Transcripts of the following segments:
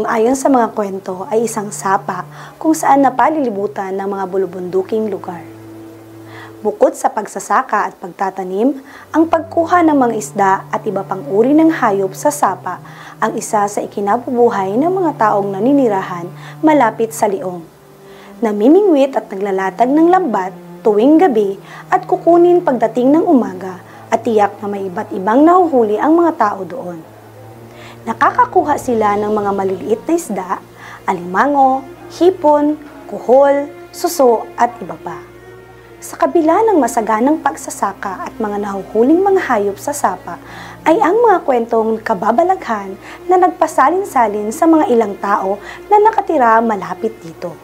ayon sa mga kwento ay isang sapa kung saan napalilibutan ng mga bulubunduking lugar. Bukod sa pagsasaka at pagtatanim, ang pagkuha ng mga isda at iba pang uri ng hayop sa sapa ang isa sa ikinabubuhay ng mga taong naninirahan malapit sa liong. Namimingwit at naglalatag ng lambat tuwing gabi at kukunin pagdating ng umaga at tiyak na may iba't ibang nahuhuli ang mga tao doon. Nakakakuha sila ng mga maliliit na isda, alimango, hipon, kuhol, suso at iba pa. Sa kabila ng masaganang pagsasaka at mga nahuhuling mga hayop sa sapa, ay ang mga kwentong kababalaghan na nagpasalin-salin sa mga ilang tao na nakatira malapit dito.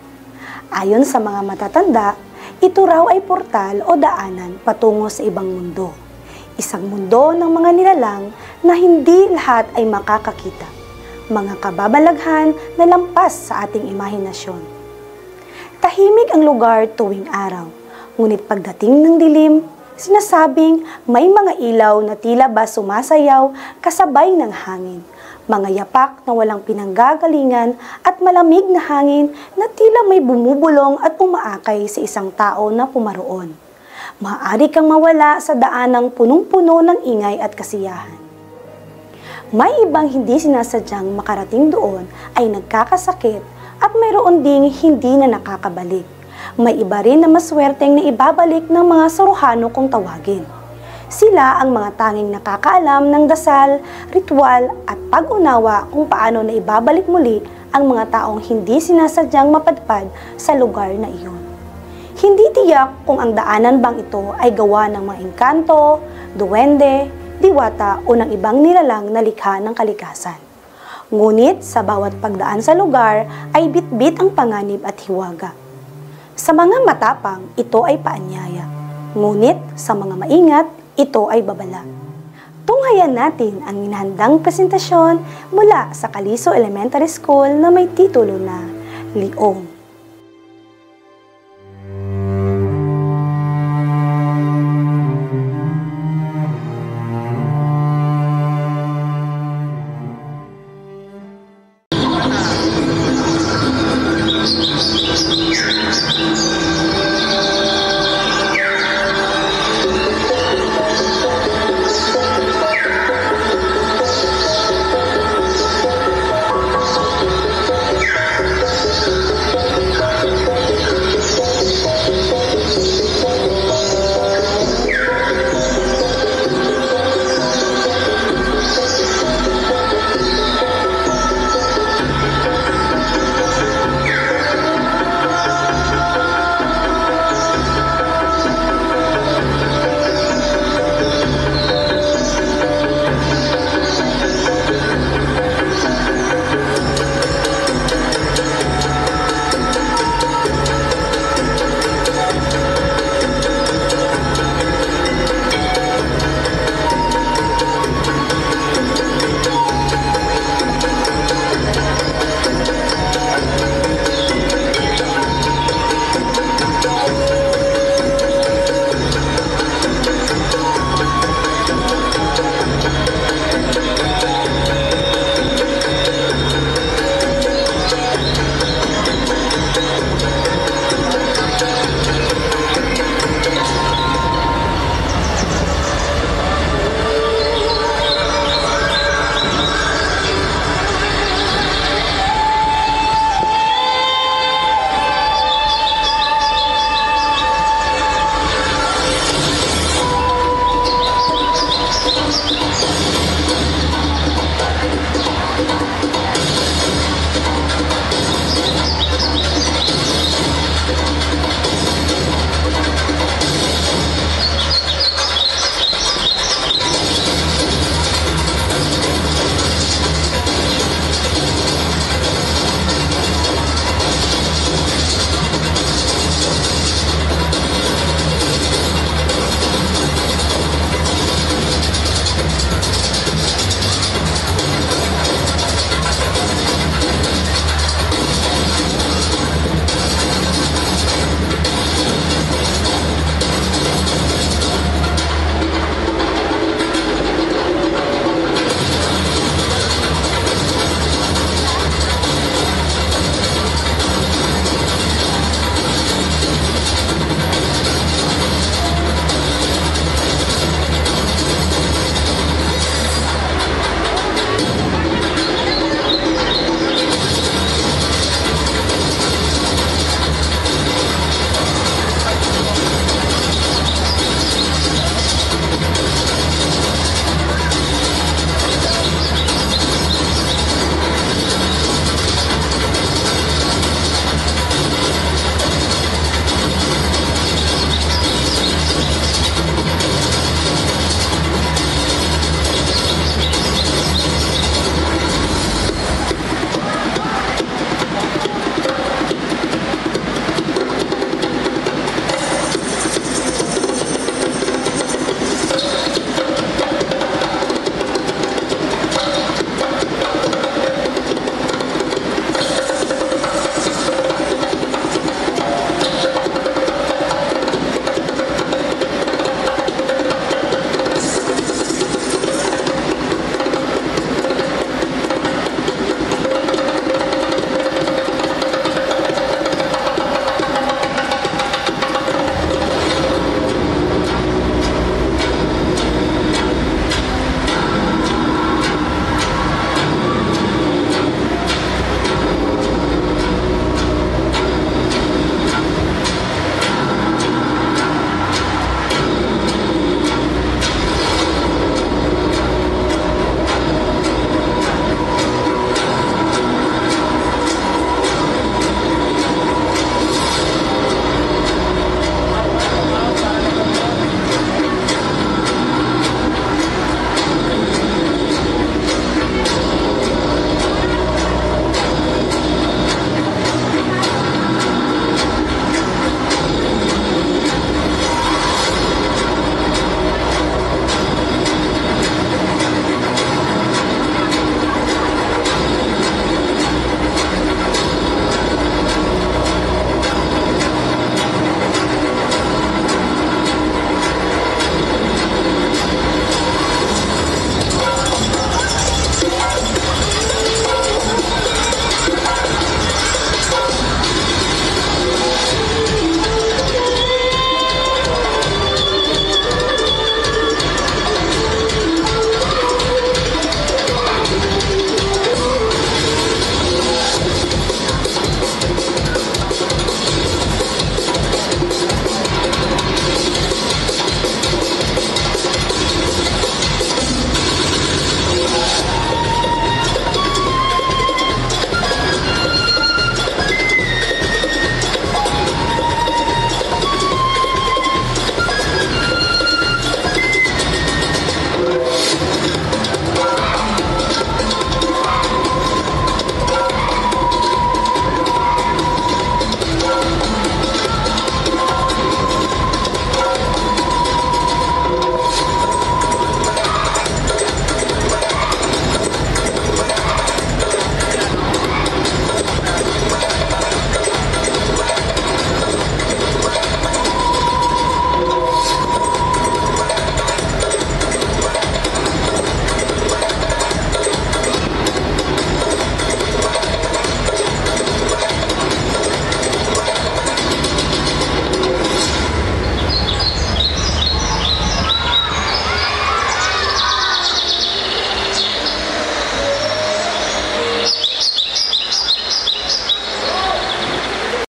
Ayon sa mga matatanda, ito raw ay portal o daanan patungo sa ibang mundo. Isang mundo ng mga nilalang na hindi lahat ay makakakita. Mga kababalaghan na lampas sa ating imahinasyon. Tahimik ang lugar tuwing araw. Ngunit pagdating ng dilim, sinasabing may mga ilaw na tila ba sumasayaw kasabay ng hangin. Mga yapak na walang pinanggagalingan at malamig na hangin na tila may bumubulong at umaakay sa isang tao na pumaroon. Maaari kang mawala sa daanang punong-puno ng ingay at kasiyahan. May ibang hindi sinasadyang makarating doon ay nagkakasakit at mayroon ding hindi na nakakabalik. May iba rin na maswerteng na ibabalik ng mga saruhano kung tawagin. Sila ang mga tanging nakakaalam ng dasal, ritual at pag-unawa kung paano na ibabalik muli ang mga taong hindi sinasadyang mapadpad sa lugar na iyon. Hindi tiyak kung ang daanan bang ito ay gawa ng mga engkanto, duwende, diwata o ng ibang nilalang na likha ng kalikasan. Ngunit sa bawat pagdaan sa lugar ay bitbit ang panganib at hiwaga. Sa mga matapang, ito ay paanyaya. Ngunit sa mga maingat, ito ay babala. Tunghayan natin ang minahandang presentasyon mula sa Caliso Elementary School na may titulo na Liong.